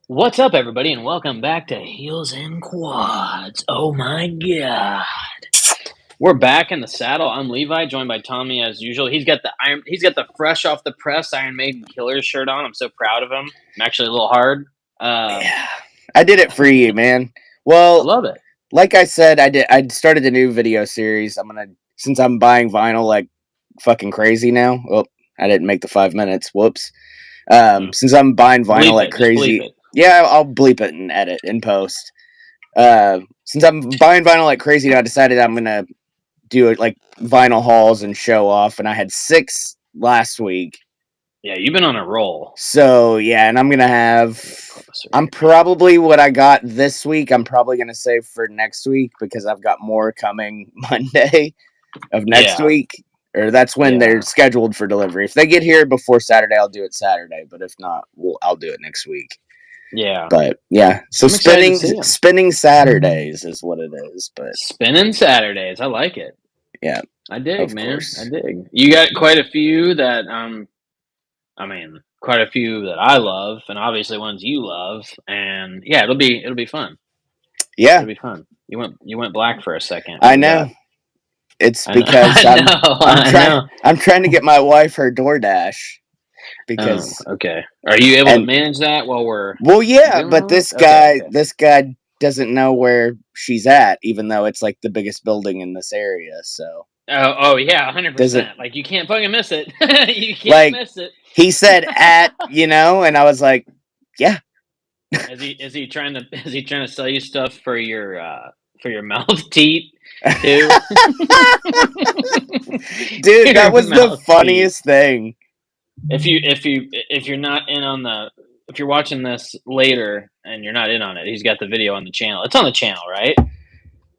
What's up, everybody, and welcome back to Heels and Quads. Oh my god. We're back in the saddle. I'm Levi, joined by Tommy as usual. He's got the fresh off the press Iron Maiden Killers shirt on. I'm so proud of him. I'm actually a little hard. Yeah, I did it for you, man. I Well, love it. like I said, I started a new video series. Since I'm buying vinyl like fucking crazy now. Oh, I didn't make the 5 minutes. Whoops. Since I'm buying vinyl Bleep like it. Just bleep crazy. it. Yeah, I'll bleep it and edit and post. Since I'm buying vinyl like crazy, I decided I'm gonna do it like vinyl hauls and show off. And I had 6 last week. Yeah, you've been on a roll. So yeah, and I'm gonna have. I'm probably what I got this week. I'm probably gonna save for next week because I've got more coming Monday of next week, or that's when they're scheduled for delivery. If they get here before Saturday, I'll do it Saturday. But if not, I'll do it next week. Yeah. But yeah, so spinning Saturdays is what it is. But spinning Saturdays, I like it. Yeah, I dig, man. Course. I dig. You got quite a few that quite a few that I love, and obviously ones you love, and yeah, it'll be fun. Yeah, it'll be fun. You went black for a second. I know. It's because I'm trying to get my wife her DoorDash. Because okay, are you able to manage that while we're? Well, yeah, but this guy doesn't know where she's at, even though it's like the biggest building in this area. So. Oh yeah, 100%. Like you can't fucking miss it. You can't miss it. He said and I was like, yeah. Is he trying to sell you stuff for your mouth teeth too? Dude, that was the funniest thing. If you're not in on if you're watching this later and you're not in on it, he's got the video on the channel. It's on the channel, right?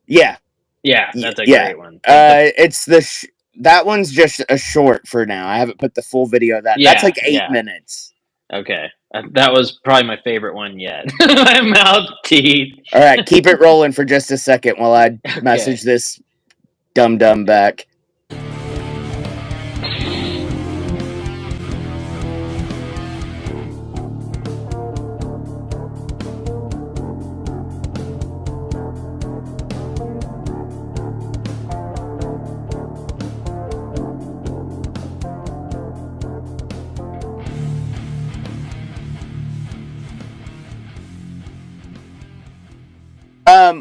Yeah. Yeah, that's a great one. It's that one's just a short for now. I haven't put the full video of that. That's like 8 minutes. Okay. That was probably my favorite one yet. My mouth teeth. All right, keep it rolling for just a second while I message this dum back.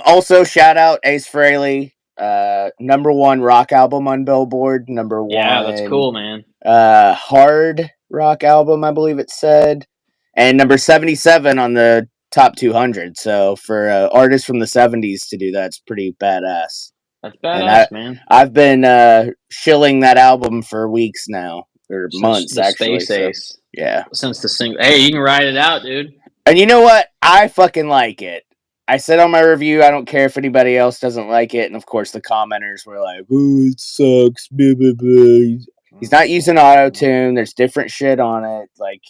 Also, shout out Ace Frehley, #1 rock album on Billboard. #1. Yeah, that's cool, man. Hard rock album, I believe it said, and number 77 on the top 200. So for artists from the 70s to do that's pretty badass. That's badass, man. I've been shilling that album for weeks now, or months actually. Space Ace. Yeah, since the single. Hey, you can ride it out, dude. And you know what? I fucking like it. I said on my review, I don't care if anybody else doesn't like it. And of course, the commenters were like, "Oh, it sucks." Blah, blah, blah. He's not using auto-tune. There's different shit on it. Like,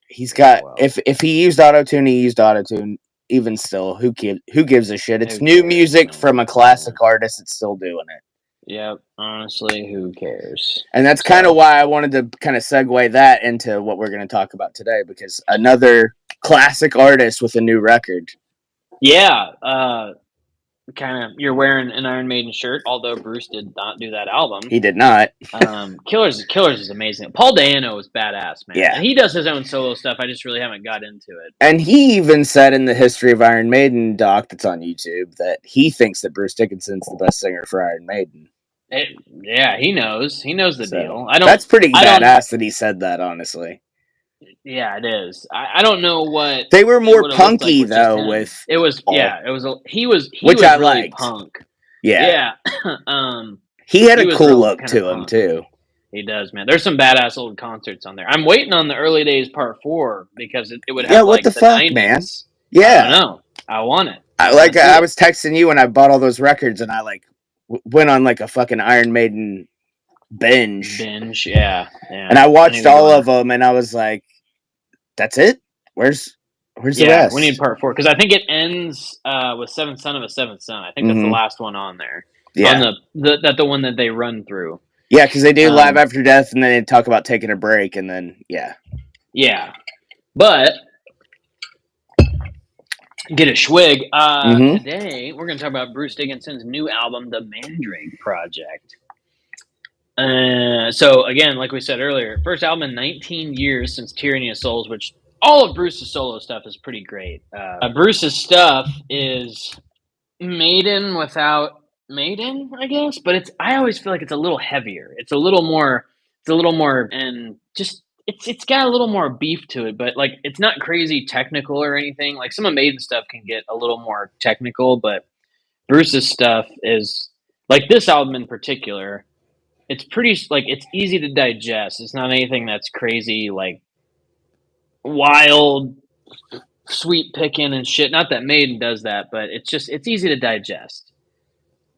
he's got... If he used auto-tune, he used auto-tune. Even still, who gives a shit? It's new music from a classic artist that's still doing it. Yep, honestly, who cares? And that's kind of why I wanted to kind of segue that into what we're going to talk about today, because another classic artist with a new record. Yeah, kind of. You're wearing an Iron Maiden shirt, although Bruce did not do that album. He did not. Killers is amazing. Paul Dano is badass, man. Yeah, and he does his own solo stuff. I just really haven't got into it. And he even said in the History of Iron Maiden doc that's on YouTube that he thinks that Bruce Dickinson's the best singer for Iron Maiden. Yeah, he knows. He knows the deal. That's pretty badass that he said that, honestly. Yeah, it is. I don't know what they were more punky though. With it was Paul. He was which was I really liked. Punk. Yeah. He had a cool look to him too. He does, man. There's some badass old concerts on there. I'm waiting on the Early Days Part 4 because it would have what like the fuck, 90s. Man? Yeah, I don't know. I want it. I was texting you when I bought all those records, and I went on like a fucking Iron Maiden binge. Yeah. And I watched all of them, and I was like, "That's it? Where's the rest?" We need Part 4 because I think it ends with Seventh Son of a Seventh Son. I think that's the last one on there. Yeah, on the one that they run through. Yeah, because they do Live After Death, and then they talk about taking a break, and then Yeah, but get a schwig. Today we're going to talk about Bruce Dickinson's new album, The Mandrake Project. So again, like we said earlier, first album in 19 years since Tyranny of Souls, which all of Bruce's solo stuff is pretty great. Bruce's stuff is Maiden without Maiden, I guess, but I always feel like it's a little heavier. It's a little more, and just it's got a little more beef to it, but like it's not crazy technical or anything. Like some of Maiden stuff can get a little more technical, but Bruce's stuff is like this album in particular. It's pretty like it's easy to digest. It's not anything that's crazy like wild sweet picking and shit. Not that Maiden does that, but it's easy to digest.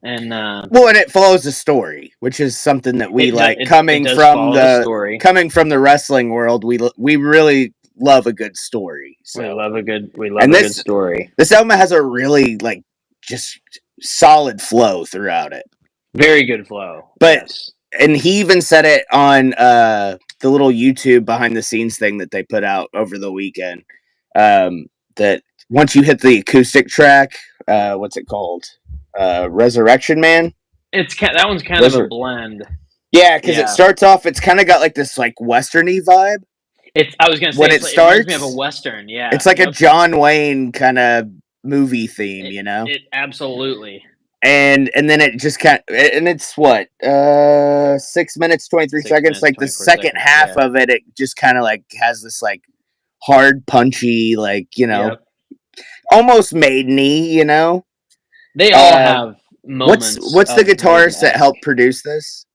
And and it follows a story, which is something that we like coming from the wrestling world. We really love a good story. So we love a good story. This album has a really like just solid flow throughout it. Very good flow. But yes. And he even said it on the little YouTube behind the scenes thing that they put out over the weekend. That once you hit the acoustic track, what's it called? Resurrection Man. That one's kind of a blend. Yeah, because it starts off. It's kind of got like this like westerny vibe. I was gonna say when it starts, it reminds me of a western. Yeah, it's like a John Wayne kind of movie theme, you know. It absolutely. And then it just and it's what 6 minutes 23 seconds. Like the second half of it, it just kind of like has this like hard, punchy, like almost Maiden-y, you know. They all have moments. What's the guitarist that helped produce this?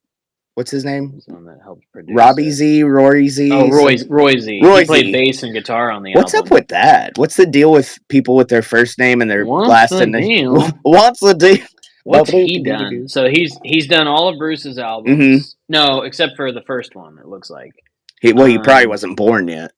What's his name? That helped produce Robbie Z, Rory Z. Oh, Roy Z. He played bass and guitar on the album. What's up with that? What's the deal with people with their first name and their last name? What's the deal? What's he done? So he's done all of Bruce's albums. Mm-hmm. No, except for the first one. It looks like. He probably wasn't born yet.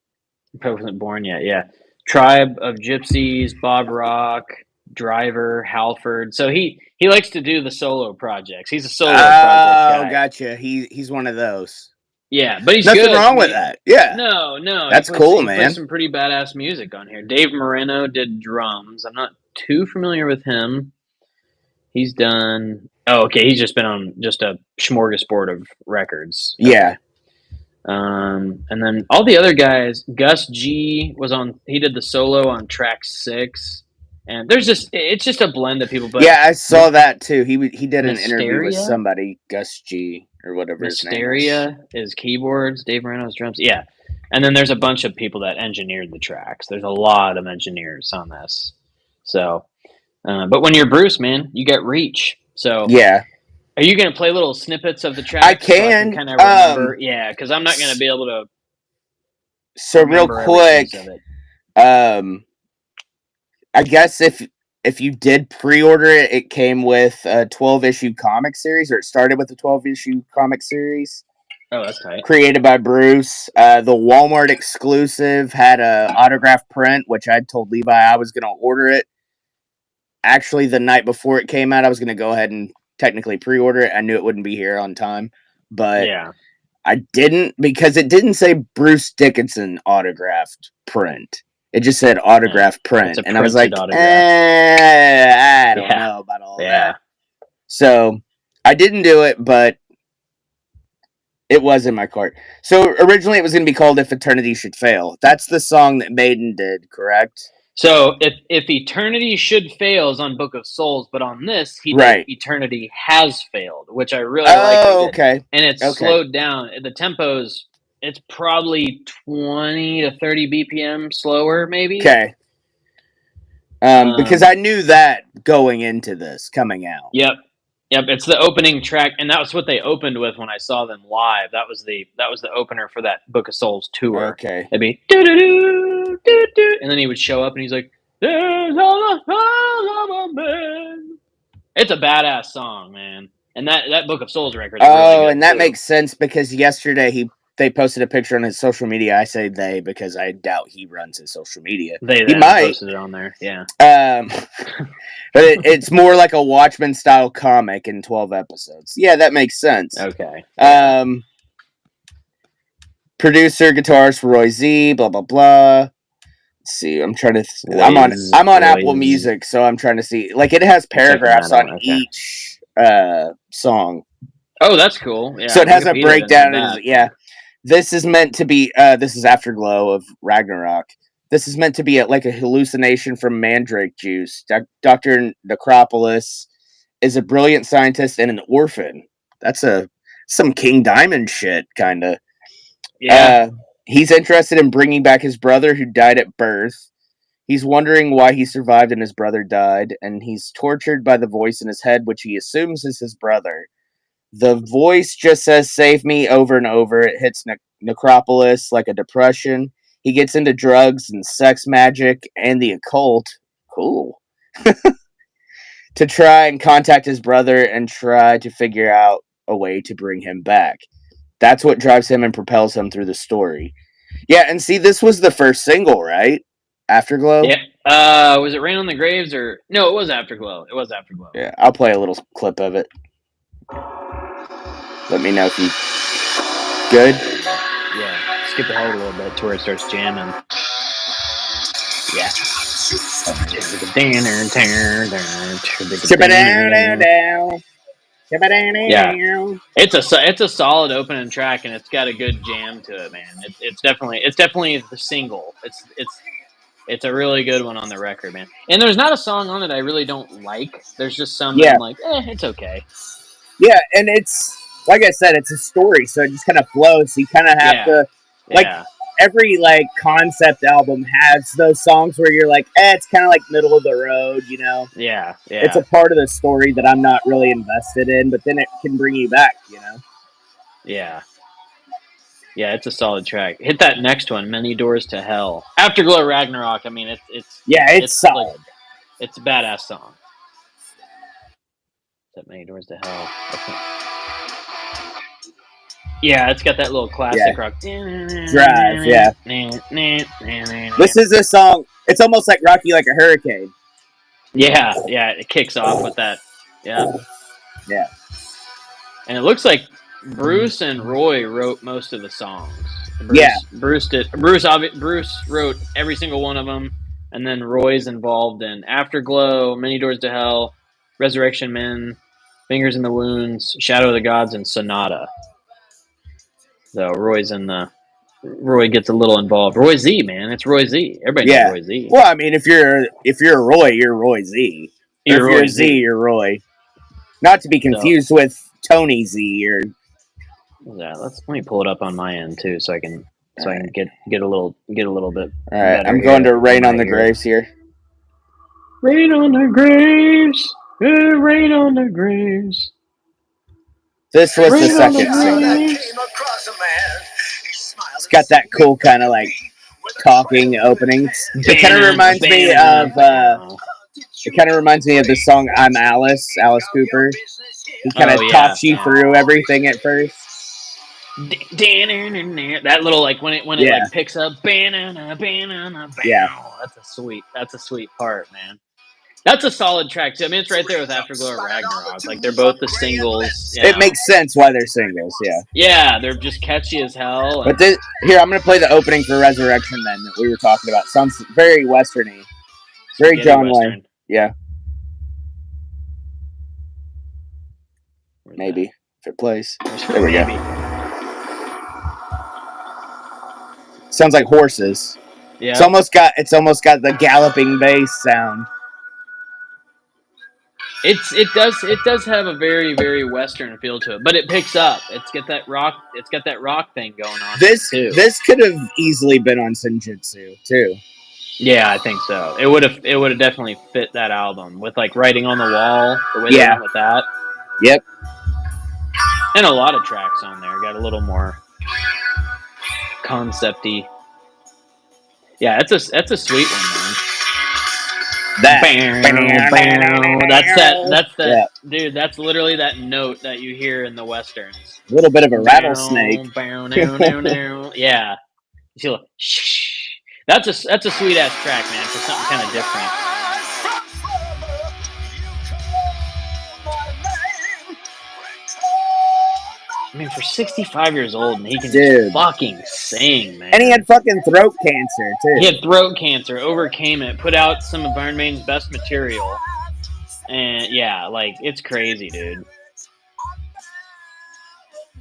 Probably wasn't born yet. Yeah. Tribe of Gypsies, Bob Rock, Driver, Halford. So he likes to do the solo projects. He's a solo project guy. Oh, gotcha. He's one of those. Yeah, but he's nothing wrong with that. Yeah. No. That's cool, man. He plays some pretty badass music on here. Dave Moreno did drums. I'm not too familiar with him. He's done. Oh, okay. He's just been on just a smorgasbord of records. Okay. Yeah. And then all the other guys. Gus G was on. He did the solo on track 6. And it's just a blend of people. But yeah, I saw that too. He did an interview with somebody, Gus G or whatever his name is. Mysteria is keyboards. Dave Moreno's drums. Yeah. And then there's a bunch of people that engineered the tracks. There's a lot of engineers on this. So. But when you're Bruce, man, you get reach. So yeah, are you going to play little snippets of the tracks? I can kind of remember. Yeah, because I'm not going to be able to. So real quick, I guess if you did pre-order it, it came with a 12-issue comic series, or it started with a 12-issue comic series. Oh, that's tight. Created by Bruce. The Walmart exclusive had a autograph print, which I told Levi I was going to order it. Actually, the night before it came out, I was going to go ahead and technically pre-order it. I knew it wouldn't be here on time, but I didn't, because it didn't say Bruce Dickinson autographed print. It just said autograph print. And I was like, I don't know about all that. So I didn't do it, but it was in my cart. So originally it was going to be called If Eternity Should Fail. That's the song that Maiden did, correct? So if Eternity Should Fail is on Book of Souls, but on this he did Eternity Has Failed, which I really like. Okay. And it's slowed down. The tempo's it's probably 20 to 30 BPM slower, maybe. Okay. Because I knew that going into this coming out. Yep. It's the opening track, and that was what they opened with when I saw them live. That was the opener for that Book of Souls tour. Okay. It'd be doo-doo-doo, doo-doo, and then he would show up and he's like, "There's all a man." It's a badass song, man. And that Book of Souls record. Oh, really and that makes sense because yesterday they posted a picture on his social media. I say they because I doubt he runs his social media. He might posted it on there, yeah. But it's more like a Watchmen style comic in 12 episodes. Yeah, that makes sense. Okay. Producer, guitarist Roy Z. Blah blah blah. Let's see, I'm trying to. I'm on Apple Music, so I'm trying to see. Like it has paragraphs on each song. Oh, that's cool. Yeah. So it has a breakdown. Yeah. This is meant to be. This is Afterglow of Ragnarok. This is meant to be like a hallucination from Mandrake juice. Dr. Necropolis is a brilliant scientist and an orphan. That's some King Diamond shit, kind of. Yeah. He's interested in bringing back his brother who died at birth. He's wondering why he survived and his brother died, and he's tortured by the voice in his head, which he assumes is his brother. The voice just says, "Save me," over and over. It hits Necropolis like a depression. He gets into drugs and sex magic and the occult. Cool. To try and contact his brother and try to figure out a way to bring him back. That's what drives him and propels him through the story. Yeah, and see, this was the first single, right? Afterglow? Yeah. Was it Rain on the Graves or... No, it was Afterglow. It was Afterglow. Yeah, I'll play a little clip of it. Let me know if you... Good? Yeah. Skip ahead a little bit to where it starts jamming. Yeah. Yeah. It's a solid opening track, and it's got a good jam to it, man. It's definitely the single. It's a really good one on the record, man. And there's not a song on it I really don't like. There's just some that I'm like, it's okay. Yeah, and it's like I said, it's a story, so it just kind of flows. So you kind of have to like every like concept album has those songs where you're like, it's kind of like middle of the road, you know? Yeah. It's a part of the story that I'm not really invested in, but then it can bring you back, you know? Yeah. Yeah, it's a solid track. Hit that next one, Many Doors to Hell. Afterglow of Ragnarok, I mean, it's solid. Like, it's a badass song. That Many Doors to Hell. Yeah, it's got that little classic rock drive. Yeah. This is a song. It's almost like Rocky Like a Hurricane. Yeah. It kicks off with that. Yeah. And it looks like Bruce and Roy wrote most of the songs. Bruce wrote every single one of them, and then Roy's involved in Afterglow, Many Doors to Hell, Resurrection Men, Fingers in the Wounds, Shadow of the Gods, and Sonata. So Roy gets a little involved. Roy Z, man, it's Roy Z. Everybody knows Roy Z. Well, I mean, if you're a Roy, you're Roy Z. If you're a Z, you're Roy. Not to be confused with Tony Z or. Yeah, let me pull it up on my end too, so I can get a little bit. All right, I'm going to Rain on the Graves here. Rain on the graves, rain on the graves. This was the second single. It's got that cool kind of like talking opening. It kind of reminds me of. It kind of reminds me of the song "I'm Alice," Alice Cooper. He kind of talks you through everything at first. That little like when it like picks up, that's a sweet part, man. That's a solid track too. I mean, it's right there with Afterglow of Ragnarok. Like they're both the singles. It makes sense why they're singles. Yeah, they're just catchy as hell. But here, I'm gonna play the opening for Resurrection Men that we were talking about. Sounds very westerny, very John Wayne. Yeah. Maybe if it plays. There we go. Sounds like horses. Yeah. It's almost got the galloping bass sound. It does have a very, very western feel to it, but it picks up. It's got that rock thing going on. This could have easily been on Senjutsu too. Yeah, I think so. It would have definitely fit that album with like Writing on the Wall, the way they went with that. Yep. And a lot of tracks on there got a little more concept-y. Yeah, that's a sweet one, man. Dude, that's literally that note that you hear in the westerns. A little bit of a rattlesnake. Yeah. That's a sweet ass track, man, for something kind of different. I mean, for 65 years old, and he can Dude. just fucking sing, man. And he had fucking throat cancer, too. He had throat cancer, overcame it, put out some of Iron Maiden's best material. And yeah, like, it's crazy, dude.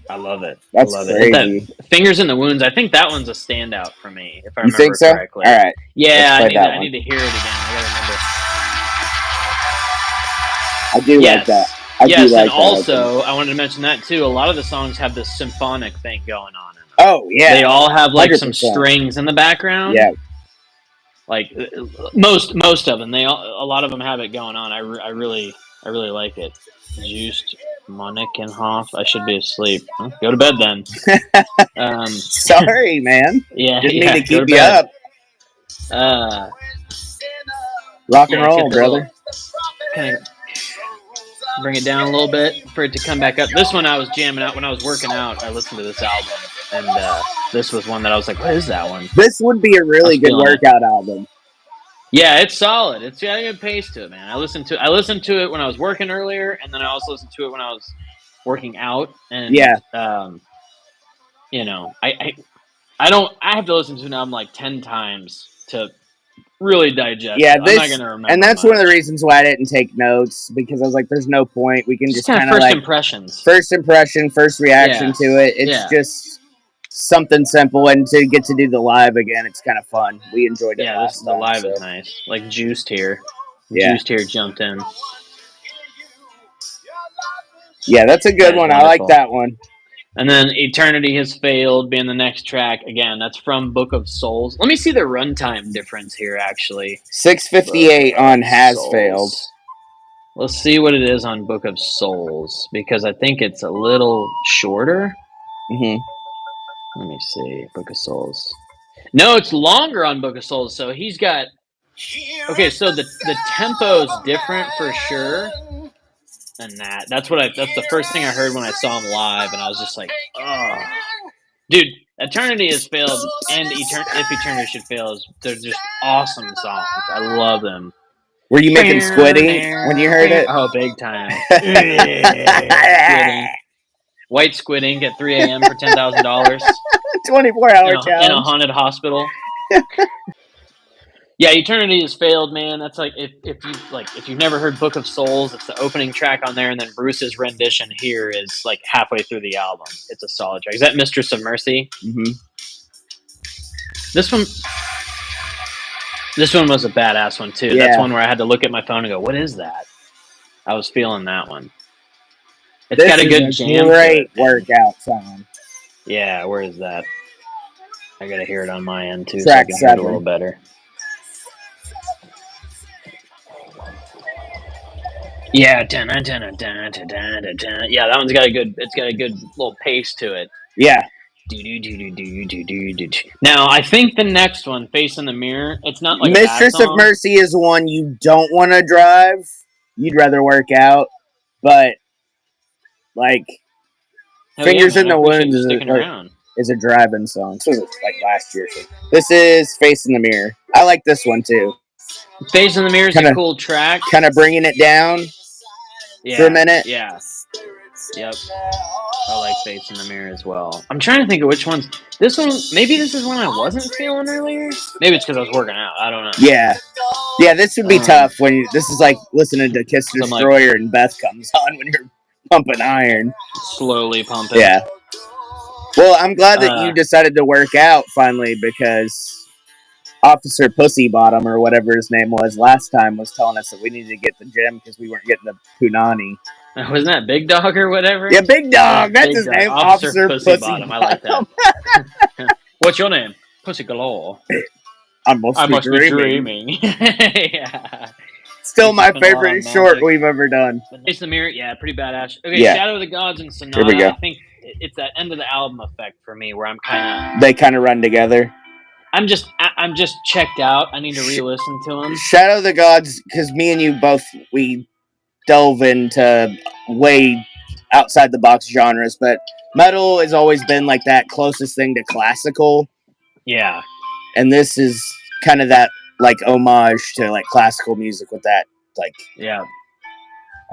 I love it. That's I love crazy. it. That Fingers in the Wounds, I think that one's a standout for me, if I You remember think so? correctly. All right. Yeah, Let's play that I one. need to hear it again. I gotta remember. I do like that. I do like and that also, I wanted to mention that too. A lot of the songs have this symphonic thing going on in them. Oh, yeah. They all have like 100%. some strings in the background. Yeah. Like most of them, a lot of them have it going on. I really like it. Juiced Monikenhoff. I should be asleep. Huh? Go to bed then. Sorry, man. Yeah, Didn't mean to go keep you bed. up. Rock and roll, brother. Kind of bring it down a little bit for it to come back up. This one I was jamming out when I was working out. I listened to this album, and this was one that I was like, "What is that one?" This would be a really good workout album. Yeah, it's solid. It's got a good pace to it, man. I listened to it when I was working earlier, and then I also listened to it when I was working out. And yeah, you know, I have to listen to an album like 10 times to really digest. Yeah, I'm not gonna remember. And that's one of the reasons why I didn't take notes, because I was like, "There's no point. We can just kind of first like impressions, first reaction to it. It's just something simple, and to get to do the live again, it's kind of fun. We enjoyed it last time. The live is nice. Like Juiced here. Yeah. Juiced here jumped in. Yeah, that's a good one. Wonderful. I like that one. And then Eternity Has Failed being the next track. Again, that's from Book of Souls. Let me see the runtime difference here, actually. 6:58 on Has Failed. Let's see what it is on Book of Souls, because I think it's a little shorter. Mm-hmm. Let me see. Book of Souls. No, it's longer on Book of Souls. So he's got... Okay, so the tempo's different for sure. And that's the first thing I heard when I saw him live, and I was just like, oh. Dude, Eternity Has Failed and If Eternity Should Fail, they're just awesome songs. I love them. Were you making squiddy when you heard it? Oh, big time. Squid Ink. White Squid Ink at 3 a.m. for $10,000. 24-hour challenge. In a haunted hospital. Yeah, Eternity Has Failed, man. That's like if you've never heard Book of Souls, it's the opening track on there, and then Bruce's rendition here is like halfway through the album. It's a solid track. Is that Mistress of Mercy? Mm-hmm. This one was a badass one too. Yeah. That's one where I had to look at my phone and go, "What is that?" I was feeling that one. It's got a good jam. Great workout song. Yeah, where is that? I gotta hear it on my end too, Track so I can hear it a little better. Yeah, yeah, that one's got a good. It's got a good little pace to it. Yeah. Now I think the next one, Face in the Mirror, it's not like Mistress of Mercy is one you don't want to drive. You'd rather work out, but like Fingers in the Wounds is a driving song. This was like last year. So this is Face in the Mirror. I like this one too. Face in the Mirror is a cool track. Kind of bringing it down for a minute. Yeah. Yep. I like Face in the Mirror as well. I'm trying to think of which ones. This one, maybe this is one I wasn't feeling earlier. Maybe it's because I was working out. I don't know. Yeah. Yeah, this would be tough when this is like listening to Kiss the Destroyer and Beth comes on when you're pumping iron. Slowly pumping. Yeah. Well, I'm glad that you decided to work out finally, because Officer Pussy Bottom, or whatever his name was last time, was telling us that we needed to get the gym because we weren't getting the punani. Wasn't that Big Dog or whatever? Yeah, Big Dog. That's his name. Officer Pussy Bottom. I like that. What's your name? Pussy Galore. I must be dreaming. Yeah. Still my favorite short we've ever done. Face in the Mirror, yeah, pretty badass. Okay, yeah. Shadow of the Gods and Sonata. Here we go. I think it's that end of the album effect for me, where I'm kind of... They kind of run together. I'm just checked out. I need to re-listen to them. Shadow of the Gods, because me and you both, we delve into way outside the box genres, but metal has always been like that closest thing to classical. Yeah. And this is kind of that like homage to like classical music with that, like... Yeah.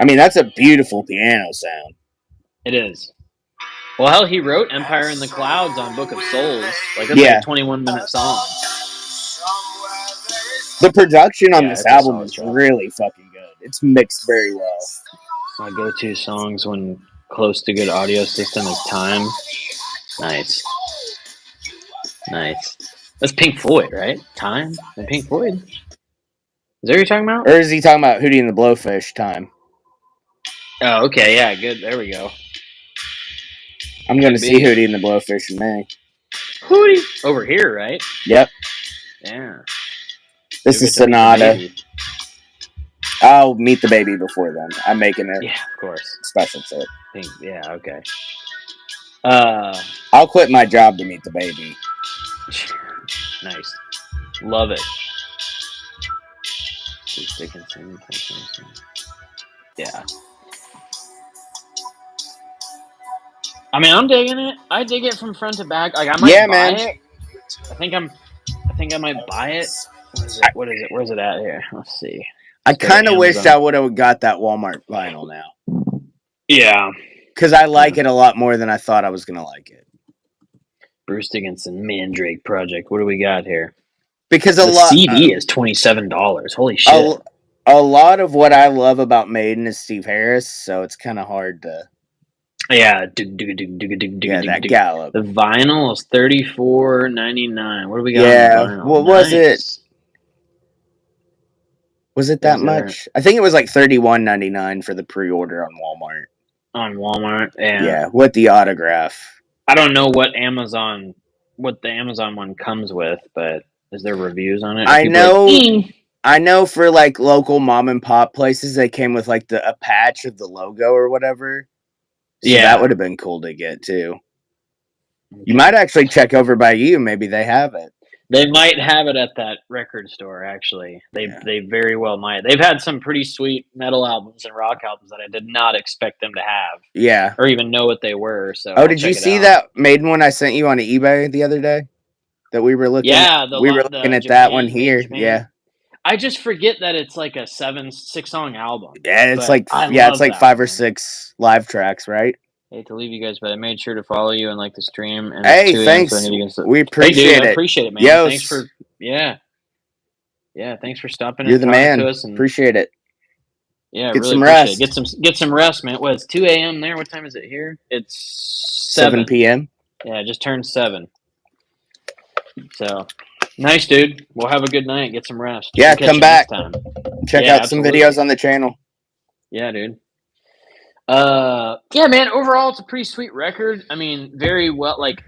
I mean, that's a beautiful piano sound. It is. Well, hell, he wrote Empire in the Clouds on Book of Souls. Like, that's like a 21-minute song. The production on Yeah, this it's a album solid is track. really fucking good. It's mixed very well. My go-to songs when close to good audio system is Time. Nice. Nice. That's Pink Floyd, right? Time and Pink Floyd. Is that what you're talking about? Or is he talking about Hootie and the Blowfish Time? Oh, okay. Yeah, good. There we go. I'm going to Could see be. Hootie and the Blowfish in May. Hootie! Over here, right? Yep. Yeah. This You'll is get to meet the Sonata. baby. I'll meet the baby before then. I'm making a Yeah, of course. special trip. Yeah, okay. I'll quit my job to meet the baby. Nice. Love it. Bruce Dickinson. Yeah. I mean, I'm digging it. I dig it from front to back. Like, I might buy it. I think I might buy it. What is it? Where's it at here? Let's see. I kind of wished I would have got that Walmart vinyl now. Yeah. Because I like it a lot more than I thought I was going to like it. Bruce Dickinson, Mandrake Project. What do we got here? Because the CD is $27. Holy shit. A lot of what I love about Maiden is Steve Harris, so it's kind of hard to... Yeah. that gallop. The vinyl is $34.99. What do we got on the vinyl? What was it? Was it that much? I think it was like $31.99 for the pre-order on Walmart. On Walmart, yeah. Yeah, with the autograph. I don't know what the Amazon one comes with, but is there reviews on it? I know for like local mom and pop places, they came with like a patch of the logo or whatever. So that would have been cool to get too. Okay. You might actually check over by you. Maybe they have it. They might have it at that record store, actually. They very well might. They've had some pretty sweet metal albums and rock albums that I did not expect them to have. Yeah. Or even know what they were. So did you see that Maiden one I sent you on eBay the other day? That we were looking at? Yeah, we were looking at that one here. Yeah. I just forget that it's like a 6-song album. Yeah, it's like it's like 5 or 6 live tracks, right? I hate to leave you guys, but I made sure to follow you and like the stream. And hey, thanks. We appreciate it. I appreciate it, man. Yo, thanks for thanks for stopping. You're the man. To us and, appreciate it. Yeah, get really some rest. Get some rest, man. What? It's 2 a.m. there. What time is it here? It's 7 p.m. Yeah, it just turned 7. So nice, dude. We'll have a good night. Get some rest. Yeah, come back. Check out some videos on the channel. Yeah, dude. Yeah, man, overall it's a pretty sweet record. I mean, very well, like,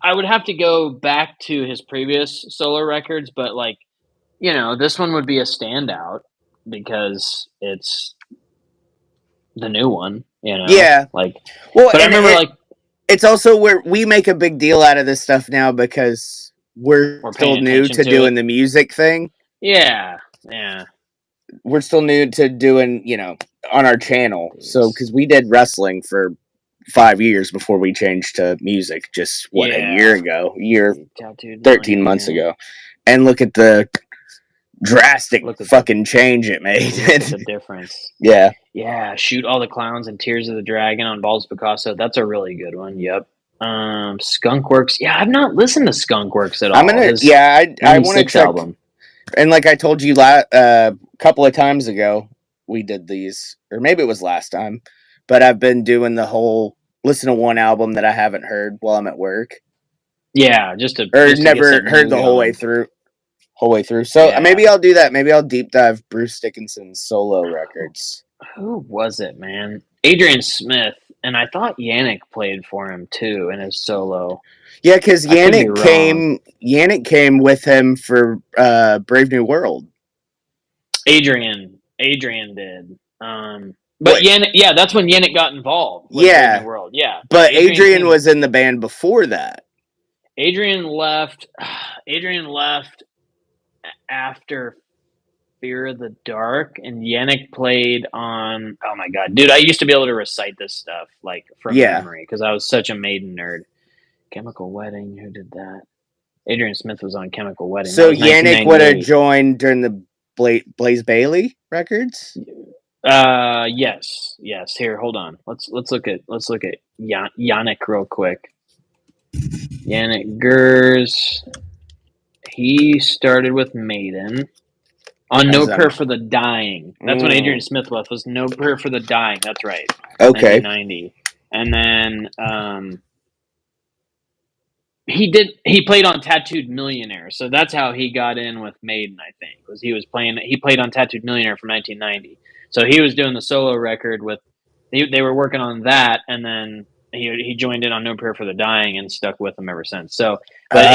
I would have to go back to his previous solo records, but like, you know, this one would be a standout because it's the new one, you know? Yeah. Like, well, but I remember it's also where we make a big deal out of this stuff now because we're still new to doing the music thing. Yeah. Yeah. We're still new to doing, you know, on our channel. So, because we did wrestling for 5 years before we changed to music, just a year ago, 13 months ago. And look at the drastic fucking change it made. The difference. Yeah. Yeah. Shoot All the Clowns and Tears of the Dragon on Balls Picasso. That's a really good one. Yep. Skunkworks. Yeah, I've not listened to Skunkworks at all. I want to check. Album. And like I told you a couple of times ago, we did these, or maybe it was last time, but I've been doing the whole listen to one album that I haven't heard while I'm at work. Yeah, never heard the whole way through. So maybe I'll do that. Maybe I'll deep dive Bruce Dickinson's solo records. Who was it, man? Adrian Smith, and I thought Yannick played for him too in his solo. Yeah, because Yannick came with him for Brave New World. Adrian did. But Yannick, that's when Yannick got involved with Brave New World. Yeah. But Adrian was in the band before that. Adrian left after Fear of the Dark, and Yannick played on. Oh my god, dude! I used to be able to recite this stuff like from memory because I was such a Maiden nerd. Chemical Wedding. Who did that? Adrian Smith was on Chemical Wedding. So Yannick would have joined during the Blaze Bayley records. Yes. Here, hold on. Let's look at Yannick real quick. Yannick Gers. He started with Maiden on No Prayer for the Dying. That's when Adrian Smith left. Was No Prayer for the Dying. That's right. Okay. 1990, and then he played on Tattooed Millionaire, so that's how he got in with Maiden. I think he played on Tattooed Millionaire from 1990. So he was doing the solo record with they were working on that, and then he joined in on No Prayer for the Dying and stuck with them ever since. So, but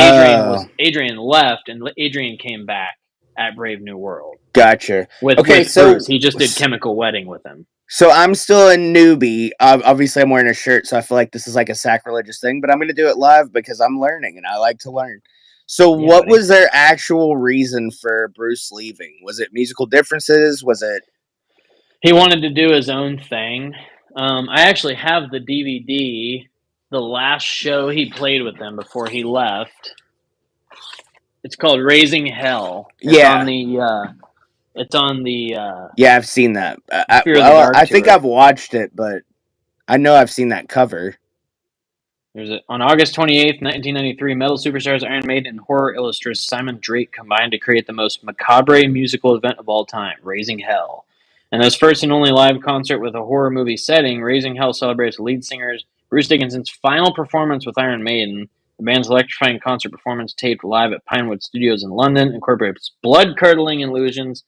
Adrian left and Adrian came back at Brave New World. Gotcha. With Bruce, he just did Chemical Wedding with him. So I'm still a newbie. Obviously, I'm wearing a shirt, so I feel like this is like a sacrilegious thing, but I'm going to do it live because I'm learning and I like to learn. So what was their actual reason for Bruce leaving? Was it musical differences? Was it... He wanted to do his own thing. I actually have the DVD, the last show he played with them before he left. It's called Raising Hell. It's on the yeah, I've seen that. I think I've watched it, but I know I've seen that cover. On August 28th, 1993, metal superstars Iron Maiden and horror illustrator Simon Drake combined to create the most macabre musical event of all time, Raising Hell. And as first and only live concert with a horror movie setting, Raising Hell celebrates lead singer Bruce Dickinson's final performance with Iron Maiden. The band's electrifying concert performance, taped live at Pinewood Studios in London, incorporates blood-curdling illusions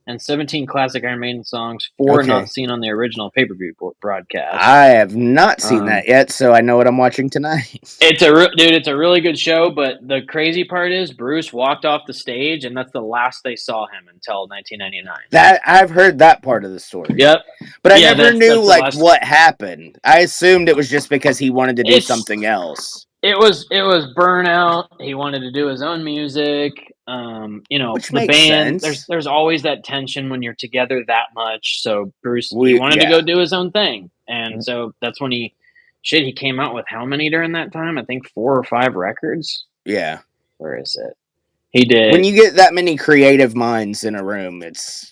and 17 classic Iron Maiden songs, 4 not seen on the original pay-per-view broadcast. I have not seen that yet, so I know what I'm watching tonight. It's a really good show, but the crazy part is Bruce walked off the stage, and that's the last they saw him until 1999. That I've heard that part of the story. Yep. But I never knew what happened. I assumed it was just because he wanted to do something else. It was burnout. He wanted to do his own music. Which the band. Sense. There's always that tension when you're together that much. So Bruce he wanted to go do his own thing, and so that's when he came out with how many during that time? I think 4 or 5 records. Yeah. Where is it? He did. When you get that many creative minds in a room, it's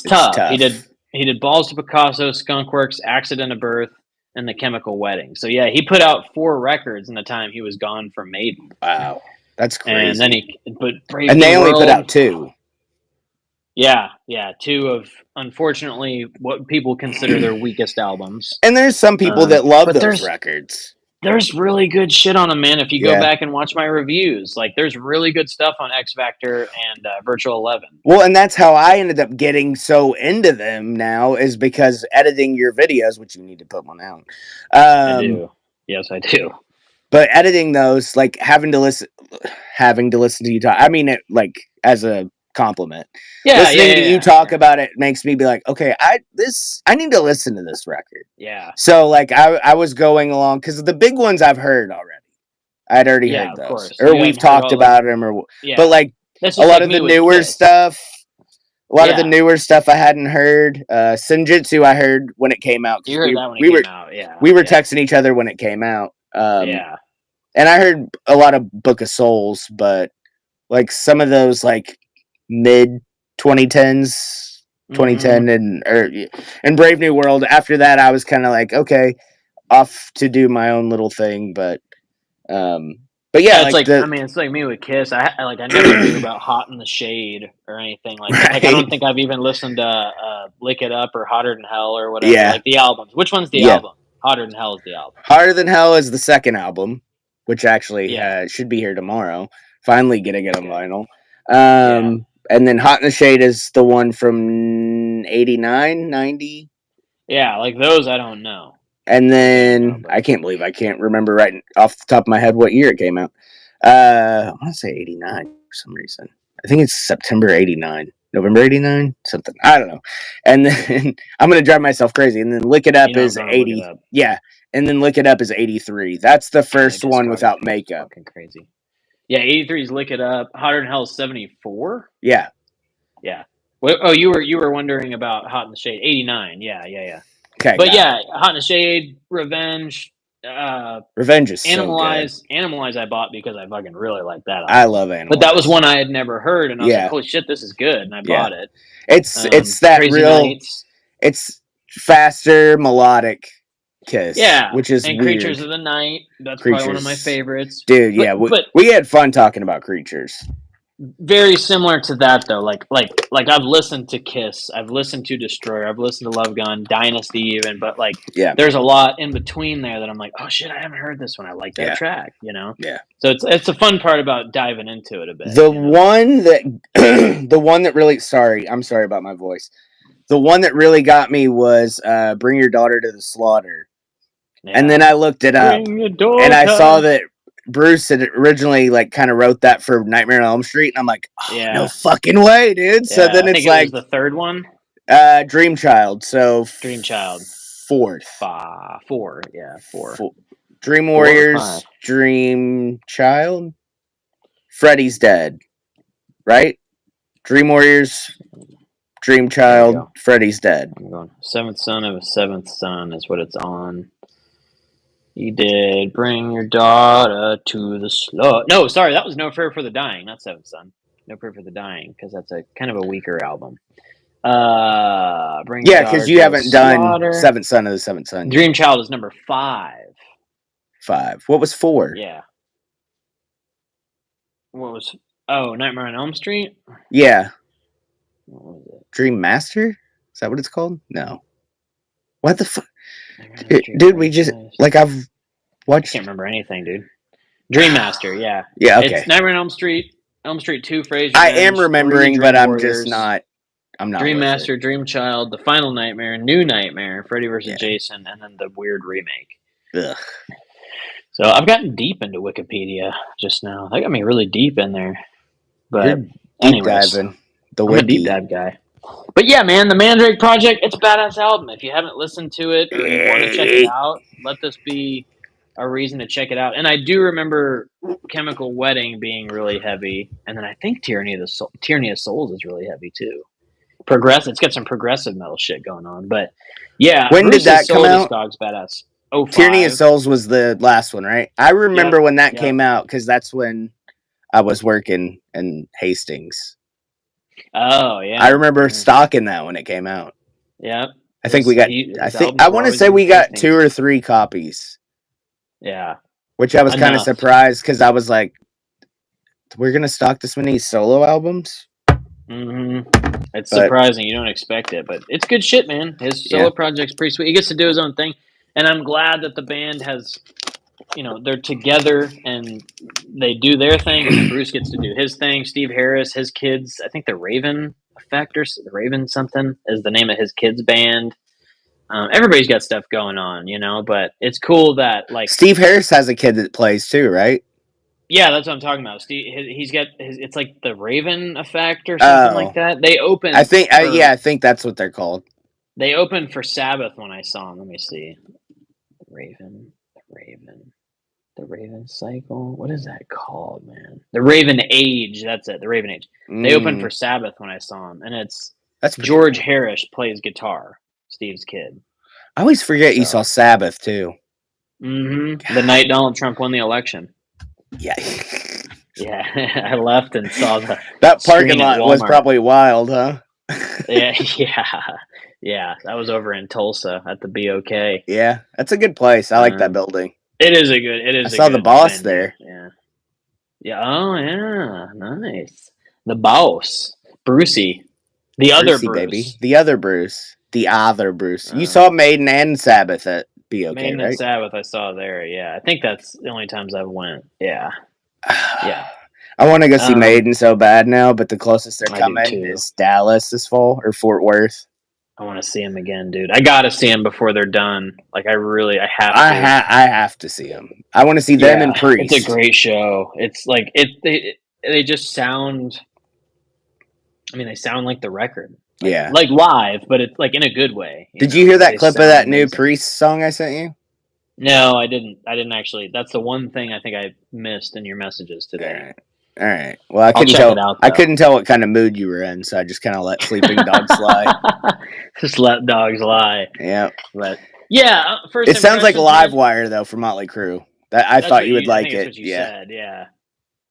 tough. He did Balls to Picasso, Skunkworks, Accident of Birth, and The Chemical Wedding. So yeah, he put out 4 records in the time he was gone from Maiden. Wow, that's crazy. And then they only put out 2. Yeah, 2 of unfortunately what people consider their weakest albums. And there's some people that love those records. There's really good shit on them, man. If you go back and watch my reviews, like there's really good stuff on X Factor and Virtual 11. Well, and that's how I ended up getting so into them now, is because editing your videos, which you need to put one out. I do. Yes, I do. But editing those, like having to listen to you talk. I mean it like as a compliment. Listening to you talk about it makes me be like, okay, I need to listen to this record. Yeah. So like I was going along because the big ones I've heard already. I'd already heard those, course. or we've talked about them, but like a lot of the newer stuff. A lot of the newer stuff I hadn't heard. Senjutsu I heard when it came out. You heard that when it came out, yeah. We were texting each other when it came out. And I heard a lot of Book of Souls, but like some of those like mid 2010s, 2010 and Brave New World. After that, I was kind of like, okay, off to do my own little thing. But yeah, it's like me with Kiss. I never knew about Hot in the Shade or anything like that. Like I don't think I've even listened to Lick It Up or Hotter Than Hell or whatever. Yeah. Like the albums. Which one's the album? Hotter Than Hell is the album. Hotter Than Hell is the second album, which actually should be here tomorrow. Finally getting it on vinyl. And then Hot in the Shade is the one from 89, 90. Yeah, like those I don't know. And then I can't believe I can't remember right off the top of my head what year it came out. I want to say 89 for some reason. I think it's September 89. November 89? Something. I don't know. And then I'm going to drive myself crazy. And then Lick It Up is 80. Yeah. And then Lick It Up is 83. That's the first one without makeup. Fucking crazy. Yeah, 83 is Lick It Up. Hotter Than Hell is 74? Yeah. Yeah. Oh, you were wondering about Hot in the Shade. 89. Yeah. Okay. But yeah, Hot in the Shade, Revenge. Revenge is Animalize. So good. Animalize I bought because I fucking really like that album. I love Animalize. But that was one I had never heard, and I was like, holy shit, this is good, and I bought it. It's that Crazy real... Nights. It's faster, melodic. Kiss, Yeah, which is and weird. Creatures of the Night. That's probably one of my Creatures. favorites. Dude, yeah, But we had fun talking about Creatures. very similar to that though. Like I've listened to Kiss, I've listened to Destroyer, I've listened to Love Gun, Dynasty even, but like Yeah, there's a lot in between there that I'm like, oh shit, I haven't heard this one. I like that Yeah. track, you know? yeah. So it's a fun part about diving into it a bit. The you know? one that, the one that really, I'm sorry about my voice. The one that really got me was "Bring Your Daughter to the Slaughter," and then I looked it up, Bring your daughter. and I saw that Bruce had originally like kind of wrote that for Nightmare on Elm Street, and I'm like, oh, no fucking way, dude. So then I it's think like it was the third one. Dream Child. So Dream Child. Fourth. Four. Yeah, four. Dream Warriors, Dream Child. Freddy's Dead, right? Dream Warriors, Dream Child, Freddy's Dead. I'm going Seventh Son of a Seventh Son is what it's on. He did Bring Your Daughter to the Slaughter. No, sorry, that was No Prayer for the Dying, not Seventh Son. No Prayer for the Dying, because that's a kind of a weaker album. Yeah, because you haven't done Seventh Son of the Seventh Son. Dream Child is number 5. 5. What was 4? Yeah. What was? Oh, Nightmare on Elm Street. Yeah. What was it? Dream Master? Is that what it's called? No. What the fuck? Dude, we just like I've watched. I can't remember anything, dude. Dream Master, yeah. Yeah, okay. It's Nightmare on Elm Street, Elm Street 2, Fraser. I am remembering, but I'm just not. I'm not. Dream Master, Dream Child, The Final Nightmare, New Nightmare, Freddy vs. Jason, and then the weird remake. Ugh. So I've gotten deep into Wikipedia just now. That got me really deep in there. But anyways, I'm a deep dive guy. But yeah, man, the Mandrake Project, it's a badass album. If you haven't listened to it or you want to check it out, let this be a reason to check it out. And I do remember Chemical Wedding being really heavy, and then I think Tyranny of Souls is really heavy too. It's got some progressive metal shit going on. But yeah, when did that come out? Discog's badass. 05. Tyranny of Souls was the last one, right? I remember when that came out because that's when I was working in Hastings. Oh yeah, I remember stocking that when it came out. Yeah, I think we got. I want to say we got 2 or 3 copies. Yeah, which I was kind of surprised because I was like, "We're gonna stock this many solo albums." Mm-hmm. It's surprising. You don't expect it, but it's good shit, man. His solo project's pretty sweet. He gets to do his own thing, and I'm glad that the band has, they're together and they do their thing, and then Bruce gets to do his thing. Steve Harris, his kids, I think the Raven Effect or the Raven something is the name of his kids' band. Everybody's got stuff going on, but it's cool that like Steve Harris has a kid that plays too, right? Yeah, that's what I'm talking about. He's got it's like the Raven Effect or something like that. They opened. I think that's what they're called. They opened for Sabbath when I saw them. Let me see. The Raven Cycle. What is that called, man? The Raven Age. That's it. The Raven Age. They opened for Sabbath when I saw them, and that's George Harris plays guitar. Steve's kid. I always forget you saw Sabbath too. Mm-hmm. The night Donald Trump won the election. Yeah. Yeah, I left and saw that parking lot was probably wild, huh? Yeah. That was over in Tulsa at the BOK. Yeah, that's a good place. I like that building. It is a good. I saw the boss there. Yeah. Yeah. Oh yeah, nice. The boss, Brucey, the other Bruce, baby, the other Bruce, You saw Maiden and Sabbath at BOK, Maiden right? and Sabbath, I saw there. Yeah, I think that's the only times I've went. Yeah. Yeah. I want to go see Maiden so bad now, but the closest they're coming is Dallas this fall or Fort Worth. I want to see him again, dude. I gotta see him before they're done. Like I have to. I have to see him. I want to see them and Priest. It's a great show. It's like they just sound. I mean, they sound like the record. Like live, but it's like in a good way. Did you hear that clip of that new Priest song I sent you? No, I didn't. I didn't actually. That's the one thing I think I missed in your messages today. All right. Well, I couldn't tell. I couldn't tell what kind of mood you were in, so I just kind of let sleeping dogs lie. Just let dogs lie. Yeah. But yeah, first. It sounds like Livewire though from Motley Crue. I thought you would like it. That's what you said. Yeah.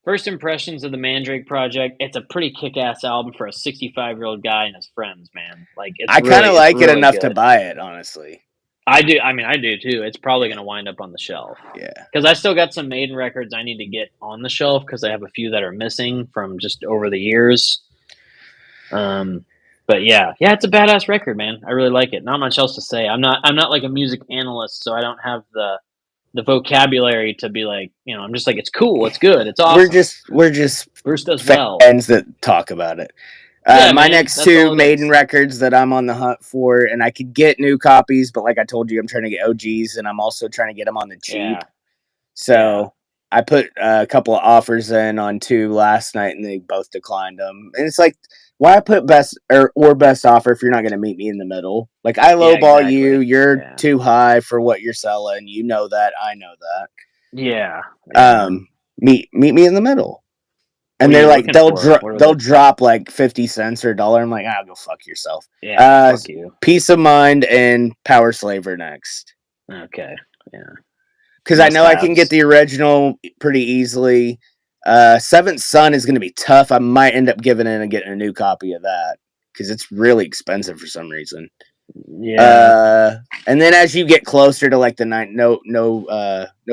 First impressions of the Mandrake Project. It's a pretty kick-ass album for a 65-year-old guy and his friends, man. Like, it's I kind of like it enough to buy it, honestly. I do. I mean, I do too. It's probably going to wind up on the shelf. Yeah. Because I still got some Maiden records I need to get on the shelf because I have a few that are missing from just over the years. But yeah, it's a badass record, man. I really like it. Not much else to say. I'm not like a music analyst, so I don't have the vocabulary to be like, I'm just like, it's cool, it's good, it's awesome. We're just Bruce does fans well. that talk about it. Yeah, My man, next that's two all it Maiden is. records that I'm on the hunt for, and I could get new copies, but like I told you, I'm trying to get OGs, and I'm also trying to get them on the cheap. Yeah. So I put a couple of offers in on two last night, and they both declined them. And it's like, why put best or best offer if you're not going to meet me in the middle? Like, I lowball exactly. you, you're too high for what you're selling. You know that, I know that. Yeah. Meet me in the middle. And they're like, they'll drop like 50 cents or $1. I'm like, go fuck yourself. Yeah, fuck you. Peace of Mind and Power Slave are next. Okay, yeah. Because I know I can get the original pretty easily. Seventh Son is going to be tough. I might end up giving in and getting a new copy of that because it's really expensive for some reason. Yeah. And then as you get closer to like the No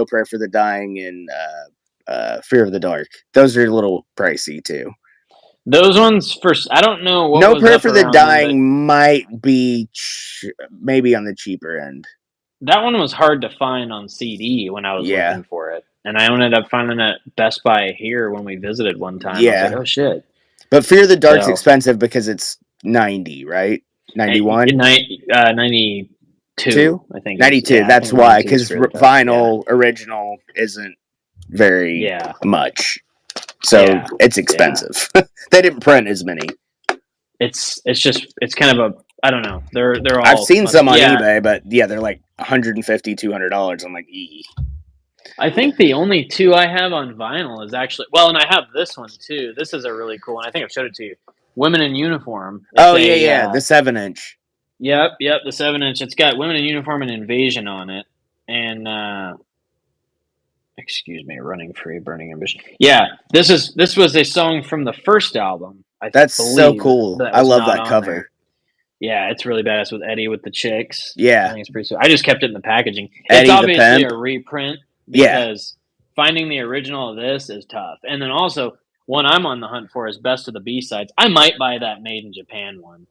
Prayer for the Dying and Fear of the Dark, those are a little pricey too. Those ones first. I don't know what No was Prayer up for the Dying them, might be maybe on the cheaper end. That one was hard to find on CD when I was looking for it, and I ended up finding it at Best Buy here when we visited one time. I was like, oh shit! But Fear of the Dark's expensive because it's 90, right? 91? 92, I think. 92, that's why, because vinyl original isn't very much. So it's expensive. They didn't print as many. It's kind of a, I don't know. They're all. I've seen some on eBay, but yeah, they're like $150, $200. I'm like, I think the only two I have on vinyl is actually, and I have this one too. This is a really cool one. I think I've showed it to you. Women in Uniform. It's the 7-inch. Yep, the 7-inch. It's got Women in Uniform and Invasion on it, and excuse me, Running Free, Burning Ambition. Yeah, this was a song from the first album. That's so cool. I love that cover. There. Yeah, it's really badass with Eddie with the chicks. Yeah, I think it's pretty sweet. I just kept it in the packaging. It's obviously a reprint because finding the original of this is tough. And then also, one I'm on the hunt for is Best of the B-Sides. I might buy that Made in Japan one.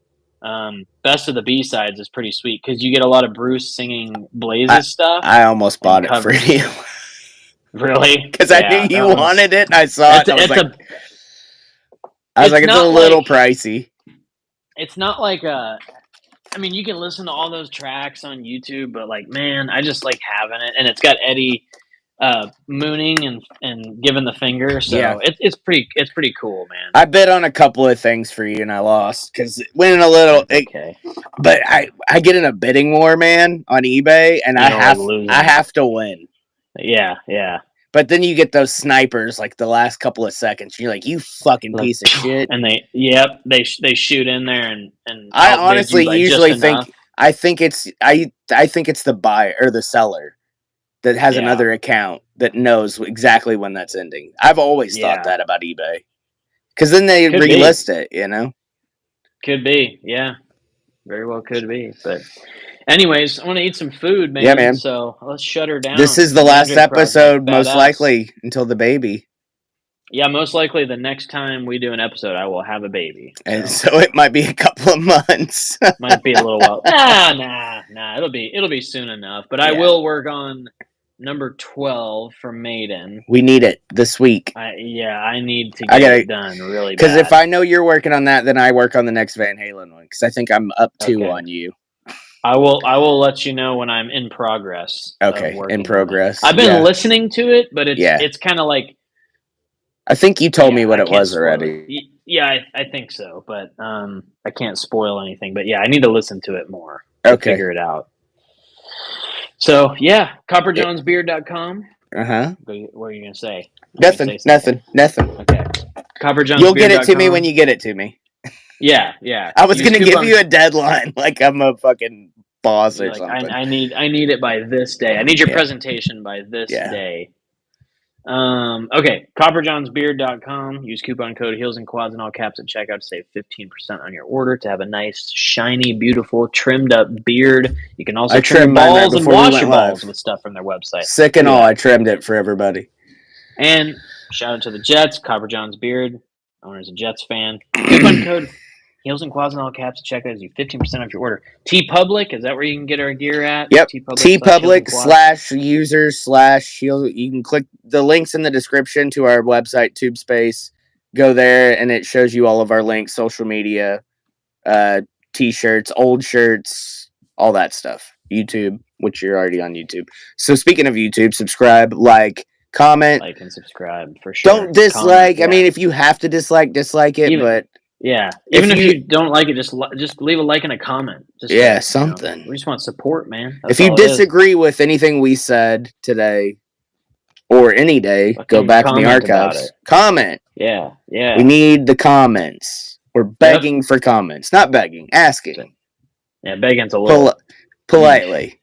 Best of the B-Sides is pretty sweet because you get a lot of Bruce singing Blaze's stuff. I almost bought it for you. Really? Because I knew you wanted it and I saw it. I was like, it's a little pricey. It's not like I mean, you can listen to all those tracks on YouTube, but like, man, I just like having it. And it's got Eddie mooning and giving the finger. So it's pretty cool, man. I bid on a couple of things for you and I lost because it went in a little. Okay. But I get in a bidding war, man, on eBay, and I have to win. Yeah. But then you get those snipers like the last couple of seconds. You're like, you fucking piece of shit. And they shoot in there and I honestly usually think I think it's the buyer or the seller that has another account that knows exactly when that's ending. I've always thought that about eBay. Because then they relist it, you know? Could be, yeah. Very well could be. But anyways, I want to eat some food, man. Yeah, man. So let's shut her down. This is the last episode, most likely, until the baby. Yeah, most likely the next time we do an episode, I will have a baby. And so it might be a couple of months. Might be a little while. Nah. It'll be soon enough. But I will work on number 12 for Maiden. We need it this week. I need to get it done really bad. Because if I know you're working on that, then I work on the next Van Halen one. Because I think I'm up 2 on you. I will let you know when I'm in progress. Okay, in progress. I've been listening to it, but it's kind of like. I think you told me what it was already. Yeah, I think so, but I can't spoil anything. But yeah, I need to listen to it more to figure it out. So yeah, copperjonesbeard.com. What are you gonna say? Nothing. Okay, copperjonesbeard.com. You'll get it to me when you get it to me. Yeah. I was gonna give you a deadline, like I'm a fucking boss or something. I need it by this day. I need your presentation by this day. Okay, copperjohnsbeard.com. Use coupon code Heels and Quads in all caps at checkout to save 15% on your order to have a nice, shiny, beautiful, trimmed up beard. You can also I trim your trimmed mine right balls and before we wash went your balls live. with stuff from their website. Sick and Do all, that. I trimmed it for everybody. And shout out to the Jets, Copper John's Beard. Owner's a Jets fan. Coupon code Heels and Quads in all caps to checkout. You 15% off your order. TeePublic, is that where you can get our gear at? Yep. TeePublic TeePublic/users/heels. You can click the links in the description to our website, TubeSpace. Go there, and it shows you all of our links, social media, t-shirts, old shirts, all that stuff. YouTube, which you're already on YouTube. So speaking of YouTube, subscribe, comment. Like and subscribe for sure. Don't dislike. Comment, I mean, if you have to dislike it. But even if you don't like it, just leave a like and a comment. Just something. We just want support, man. That's if you disagree with anything we said today or any day, go back in the archives. Comment. Yeah. We need the comments. We're begging for comments, not begging, asking. Yeah, begging's a little politely.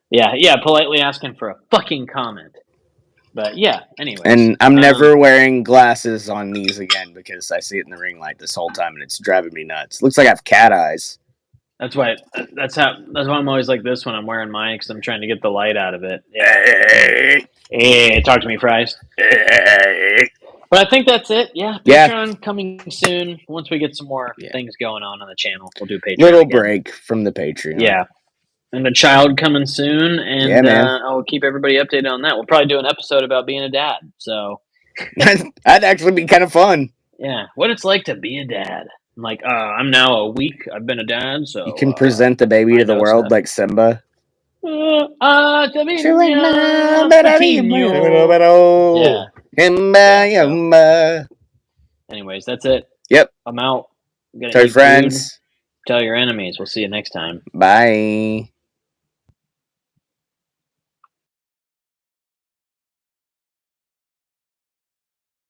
Yeah, politely asking for a fucking comment. But yeah, anyways. And I'm never wearing glasses on these again because I see it in the ring light this whole time and it's driving me nuts. Looks like I have cat eyes. That's why I'm always like this when I'm wearing mine because I'm trying to get the light out of it. Yeah. Hey, talk to me, Fries. But I think that's it. Yeah, Patreon coming soon. Once we get some more things going on the channel, we'll do Patreon. Little break from the Patreon. Yeah. And a child coming soon, and I'll keep everybody updated on that. We'll probably do an episode about being a dad. So that'd actually be kind of fun. Yeah, what it's like to be a dad. I'm like, I'm now a week. I've been a dad, so you can present the baby to the world like Simba. Anyways, that's it. Yep. I'm out. Tell your friends. Tell your enemies. We'll see you next time. Bye.